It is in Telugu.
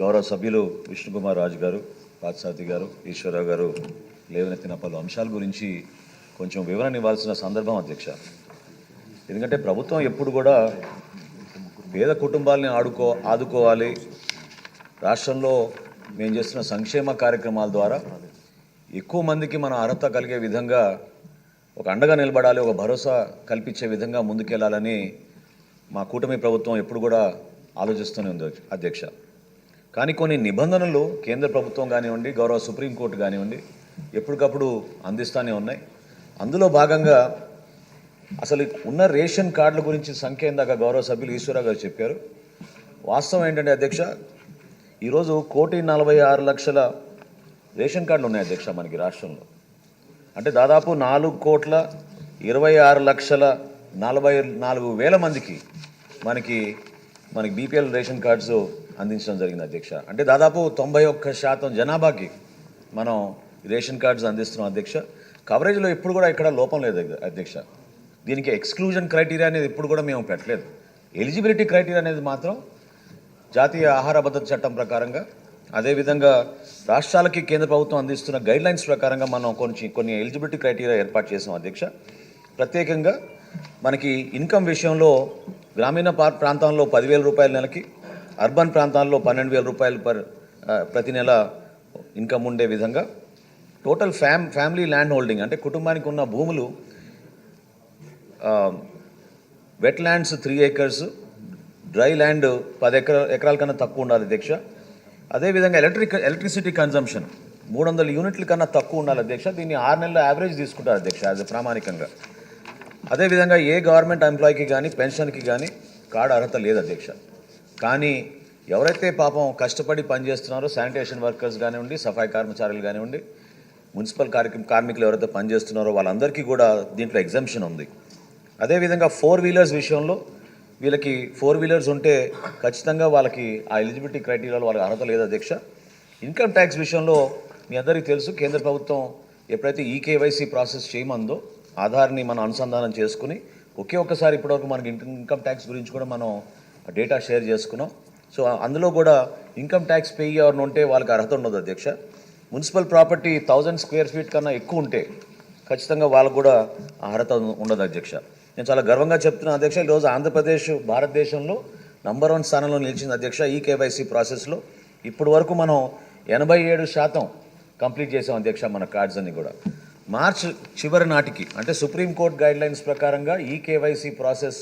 గౌరవ సభ్యులు విష్ణుకుమార్ రాజు గారు, పార్థసారథి గారు, ఈశ్వరరావు గారు లేవనెత్తిన పలు అంశాల గురించి కొంచెం వివరణ ఇవ్వాల్సిన సందర్భం అధ్యక్ష. ఎందుకంటే ప్రభుత్వం ఎప్పుడు కూడా పేద కుటుంబాలని ఆదుకోవాలి, రాష్ట్రంలో మేము చేస్తున్న సంక్షేమ కార్యక్రమాల ద్వారా ఎక్కువ మందికి మన అర్హత కలిగే విధంగా ఒక అండగా నిలబడాలి, ఒక భరోసా కల్పించే విధంగా ముందుకెళ్లాలని మా కూటమి ప్రభుత్వం ఎప్పుడు కూడా ఆలోచిస్తూనే ఉంది అధ్యక్ష. కానీ కొన్ని నిబంధనలు కేంద్ర ప్రభుత్వం కానివ్వండి, గౌరవ సుప్రీంకోర్టు కానివ్వండి ఎప్పటికప్పుడు అందిస్తూనే ఉన్నాయి. అందులో భాగంగా అసలు ఉన్న రేషన్ కార్డుల గురించి సంఖ్య ఇందాక గౌరవ సభ్యులు ఈశ్వరరావు గారు చెప్పారు. వాస్తవం ఏంటంటే అధ్యక్ష, ఈరోజు 1,46,00,000 రేషన్ కార్డులు ఉన్నాయి అధ్యక్ష మనకి రాష్ట్రంలో. అంటే దాదాపు 4,26,44,000 మందికి మనకి బీపీఎల్ రేషన్ కార్డ్స్ అందించడం జరిగింది అధ్యక్ష. అంటే దాదాపు 91% జనాభాకి మనం రేషన్ కార్డ్స్ అందిస్తున్నాం అధ్యక్ష. కవరేజ్లో ఎప్పుడు కూడా ఇక్కడ లోపం లేదు అధ్యక్ష. దీనికి ఎక్స్క్లూజన్ క్రైటీరియా అనేది ఎప్పుడు కూడా మేము పెట్టలేదు. ఎలిజిబిలిటీ క్రైటీరియా అనేది మాత్రం జాతీయ ఆహార భద్రత చట్టం ప్రకారంగా, అదేవిధంగా రాష్ట్రాలకి కేంద్ర ప్రభుత్వం అందిస్తున్న గైడ్లైన్స్ ప్రకారంగా మనం కొన్ని ఎలిజిబిలిటీ క్రైటీరియా ఏర్పాటు చేసాం అధ్యక్ష. ప్రత్యేకంగా మనకి ఇన్కమ్ విషయంలో గ్రామీణ ప్రాంతాల్లో 10,000 రూపాయల నెలకి, అర్బన్ ప్రాంతాల్లో 12,000 రూపాయలు ప్రతి నెల ఇన్కమ్ ఉండే విధంగా టోటల్ ఫ్యామిలీ ల్యాండ్ హోల్డింగ్ అంటే కుటుంబానికి ఉన్న భూములు wet lands 3 acres, dry land 10 ఎకరాల కన్నా తక్కువ ఉండాలి అధ్యక్ష. అదేవిధంగా ఎలక్ట్రిసిటీ కన్జంప్షన్ 300 యూనిట్ల కన్నా తక్కువ ఉండాలి అధ్యక్ష. దీన్ని 6 నెలల యావరేజ్ తీసుకుంటారు అధ్యక్ష యాజ్ ప్రామాణికంగా. అదేవిధంగా ఏ గవర్నమెంట్ ఎంప్లాయీకి కానీ పెన్షన్కి కానీ కార్డు అర్హత లేదు అధ్యక్ష. కానీ ఎవరైతే పాపం కష్టపడి పనిచేస్తున్నారో శానిటేషన్ వర్కర్స్ కానివ్వండి, సఫాయి కర్మచారులు కానివ్వండి, మున్సిపల్ కార్మికులు ఎవరైతే పనిచేస్తున్నారో వాళ్ళందరికీ కూడా దీంట్లో ఎగ్జంప్షన్ ఉంది. అదేవిధంగా 4 వీలర్స్ విషయంలో వీళ్ళకి 4 వీలర్స్ ఉంటే ఖచ్చితంగా వాళ్ళకి ఆ ఎలిజిబిలిటీ క్రైటీరియాలో వాళ్ళకి అర్హత లేదు అధ్యక్ష. ఇన్కమ్ ట్యాక్స్ విషయంలో మీ అందరికీ తెలుసు, కేంద్ర ప్రభుత్వం ఎప్పుడైతే ఈకేవైసీ ప్రాసెస్ చేయమందో ఆధార్ని మనం అనుసంధానం చేసుకుని ఒక్కసారి ఇప్పటివరకు మనకి ఇన్కమ్ ట్యాక్స్ గురించి కూడా మనం డేటా షేర్ చేసుకున్నాం. సో అందులో కూడా ఇన్కమ్ ట్యాక్స్ పే ఎవరిని ఉంటే వాళ్ళకి అర్హత ఉండదు అధ్యక్ష. మున్సిపల్ ప్రాపర్టీ 1000 square feet కన్నా ఎక్కువ ఉంటే ఖచ్చితంగా వాళ్ళకు కూడా అర్హత ఉండదు అధ్యక్ష. నేను చాలా గర్వంగా చెప్తున్నాను అధ్యక్ష, ఈరోజు ఆంధ్రప్రదేశ్ భారతదేశంలో నంబర్ 1 స్థానంలో నిలిచింది అధ్యక్ష ఈకేవైసీ ప్రాసెస్లో. ఇప్పటి వరకు మనం 87% కంప్లీట్ చేసాం అధ్యక్ష మన కార్డ్స్ అన్ని కూడా. మార్చ్ చివరి నాటికి అంటే సుప్రీంకోర్టు గైడ్లైన్స్ ప్రకారంగా ఈకేవైసీ ప్రాసెస్